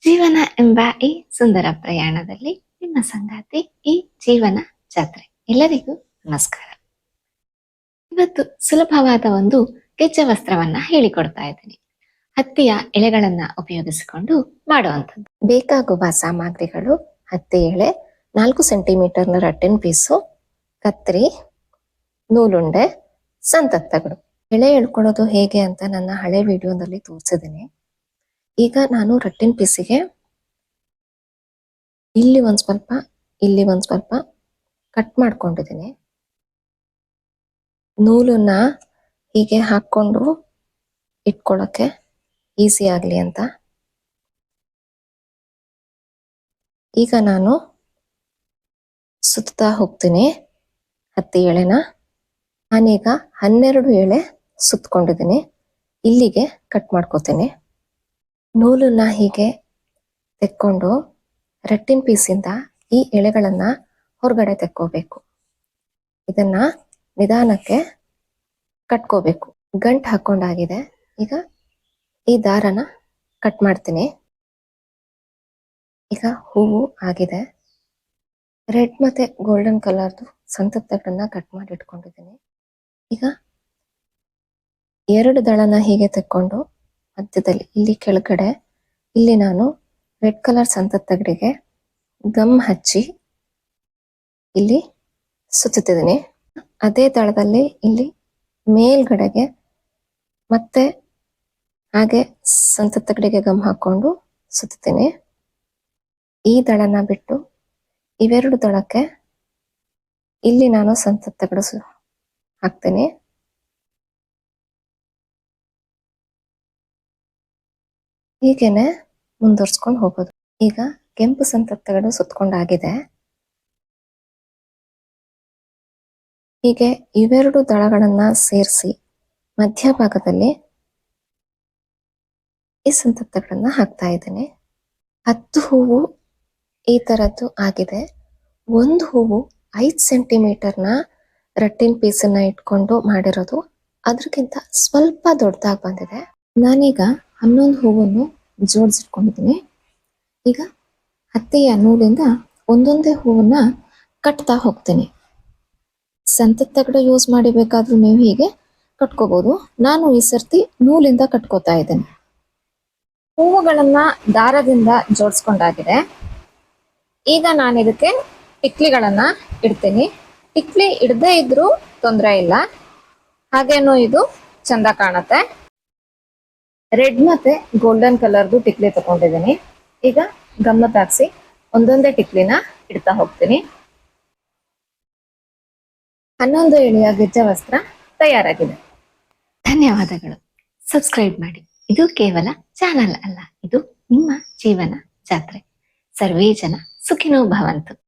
ಜೀವನ ಎಂಬ ಈ ಸುಂದರ ಪ್ರಯಾಣದಲ್ಲಿ ನಿಮ್ಮ ಸಂಗಾತಿ ಈ ಜೀವನ ಜಾತ್ರೆ. ಎಲ್ಲರಿಗೂ ನಮಸ್ಕಾರ. ಇವತ್ತು ಸುಲಭವಾದ ಒಂದು ಗೆಜ್ಜೆ ವಸ್ತ್ರವನ್ನ ಹೇಳಿಕೊಡ್ತಾ ಇದ್ದೀನಿ. ಹತ್ತಿಯ ಎಳೆಗಳನ್ನ ಉಪಯೋಗಿಸಿಕೊಂಡು ಮಾಡುವಂಥದ್ದು. ಬೇಕಾಗುವ ಸಾಮಗ್ರಿಗಳು: ಹತ್ತಿ ಎಳೆ, 4 ಸೆಂಟಿಮೀಟರ್ನ ರಟ್ಟಿನ ಪೀಸು, ಕತ್ರಿ, ನೂಲುಂಡೆ, ಸಂತತ್ತಗಳು. ಎಳೆ ಎಳ್ಕೊಳ್ಳೋದು ಹೇಗೆ ಅಂತ ನನ್ನ ಹಳೆ ವಿಡಿಯೋದಲ್ಲಿ ತೋರಿಸಿದ್ದೀನಿ. ಈಗ ನಾನು ರಟ್ಟಿನ ಪೀಸಿಗೆ ಇಲ್ಲಿ ಒಂದ್ ಸ್ವಲ್ಪ, ಇಲ್ಲಿ ಒಂದ್ ಸ್ವಲ್ಪ ಕಟ್ ಮಾಡ್ಕೊಂಡಿದ್ದೀನಿ. ನೂಲನ್ನ ಹೀಗೆ ಹಾಕೊಂಡು ಇಟ್ಕೊಳ್ಳೋಕೆ ಈಸಿ ಆಗ್ಲಿ ಅಂತ. ಈಗ ನಾನು ಸುತ್ತಾ ಹೋಗ್ತೀನಿ ಹತ್ತಿ ಎಳೆನ. ನಾನೀಗ 12 ಎಳೆ ಸುತ್ಕೊಂಡಿದ್ದೀನಿ. ಇಲ್ಲಿಗೆ ಕಟ್ ಮಾಡ್ಕೋತೀನಿ. ನೂಲನ್ನ ಹೀಗೆ ತೆಕ್ಕೊಂಡು ರಟ್ಟಿನ ಪೀಸಿಂದ ಈ ಎಳೆಗಳನ್ನ ಹೊರಗಡೆ ತೆಕ್ಕೋಬೇಕು. ಇದನ್ನ ನಿಧಾನಕ್ಕೆ ಕಟ್ಕೋಬೇಕು. ಗಂಟು ಹಾಕೊಂಡಾಗಿದೆ. ಈಗ ಈ ದಾರನ ಕಟ್ ಮಾಡ್ತೀನಿ. ಈಗ ಹೂವು ಆಗಿದೆ. ರೆಡ್ ಮತ್ತೆ ಗೋಲ್ಡನ್ ಕಲರ್ದು ಸಂತತ್ತಗಳನ್ನ ಕಟ್ ಮಾಡಿ ಇಟ್ಕೊಂಡಿದ್ದೀನಿ. ಈಗ 2 ದಳನ ಹೀಗೆ ತೆಕ್ಕೊಂಡು ಮಧ್ಯದಲ್ಲಿ ಇಲ್ಲಿ ಕೆಳಗಡೆ ಇಲ್ಲಿ ನಾನು ರೆಡ್ ಕಲರ್ ಸಂತತ್ತಗಳಿಗೆ ಗಮ್ ಹಚ್ಚಿ ಇಲ್ಲಿ ಸುತ್ತಿದ್ದೀನಿ. ಅದೇ ದಳದಲ್ಲಿ ಇಲ್ಲಿ ಮೇಲ್ಗಡೆಗೆ ಮತ್ತೆ ಹಾಗೆ ಸಂತತ್ತಗಳಿಗೆ ಗಮ್ ಹಾಕೊಂಡು ಸುತ್ತೀನಿ. ಈ ದಳನ ಬಿಟ್ಟು ಇವೆರಡು ದಳಕ್ಕೆ ಇಲ್ಲಿ ನಾನು ಸಂತತ್ತಗಳು ಹಾಕ್ತೀನಿ. ಹೀಗೇನೆ ಮುಂದುವರ್ಸ್ಕೊಂಡು ಹೋಗೋದು. ಈಗ ಕೆಂಪು ಸಂತತ್ತಗಳು ಸುತ್ಕೊಂಡಾಗಿದೆ. ಹೀಗೆ ಇವೆರಡು ದಳಗಳನ್ನ ಸೇರಿಸಿ ಮಧ್ಯಭಾಗದಲ್ಲಿ ಈ ಸಂತತ್ತಗಳನ್ನ ಹಾಕ್ತಾ ಇದ್ದೀನಿ. 10 ಹೂವು ಈ ತರದ್ದು ಆಗಿದೆ. ಒಂದು ಹೂವು 5 ಸೆಂಟಿಮೀಟರ್ನ ರಟ್ಟಿನ ಪೀಸನ್ನ ಇಟ್ಕೊಂಡು ಮಾಡಿರೋದು. ಅದ್ರಕ್ಕಿಂತ ಸ್ವಲ್ಪ ದೊಡ್ಡದಾಗಿ ಬಂದಿದೆ. ನಾನೀಗ 11 ಹೂವನ್ನು ಜೋಡಿಸಿಟ್ಕೊಂಡಿದ್ದೀನಿ. ಈಗ ಹತ್ತಿಯ ನೂಲಿಂದ ಒಂದೊಂದೇ ಹೂವನ್ನ ಕಟ್ತಾ ಹೋಗ್ತೀನಿ. ಸಂತತ್ತಗಳು ಯೂಸ್ ಮಾಡಿ ಬೇಕಾದ್ರೂ ನೀವು ಹೀಗೆ ಕಟ್ಕೋಬಹುದು. ನಾನು ಈ ಸರ್ತಿ ನೂಲಿಂದ ಕಟ್ಕೋತಾ ಇದ್ದೇನೆ. ಹೂವುಗಳನ್ನ ದಾರದಿಂದ ಜೋಡಿಸ್ಕೊಂಡಾಗಿದೆ. ಈಗ ನಾನು ಇದಕ್ಕೆ ಟಿಕ್ಲಿಗಳನ್ನ ಇಡ್ತೀನಿ. ಟಿಕ್ಲಿ ಇಡದೇ ಇದ್ರೂ ತೊಂದರೆ ಇಲ್ಲ, ಹಾಗೇನು ಇದು ಚಂದ ಕಾಣುತ್ತೆ. ರೆಡ್ ಮತ್ತೆ ಗೋಲ್ಡನ್ ಕಲರ್ದು ಟಿಕ್ಲಿ ತಗೊಂಡಿದ್ದೀನಿ. ಈಗ ಗಮ್ಮತ್ತಾಗಿಸಿ ಒಂದೊಂದೇ ಟಿಕ್ಲಿನ ಇಡ್ತಾ ಹೋಗ್ತೀನಿ. 11 ಎಳೆಯ ಗೆಜ್ಜೆ ವಸ್ತ್ರ ತಯಾರಾಗಿದೆ. ಧನ್ಯವಾದಗಳು. ಸಬ್ಸ್ಕ್ರೈಬ್ ಮಾಡಿ. ಇದು ಕೇವಲ ಚಾನಲ್ ಅಲ್ಲ, ಇದು ನಿಮ್ಮ ಜೀವನ ಜಾತ್ರೆ. ಸರ್ವೇ ಜನ ಸುಖಿನೋ ಭವಂತು.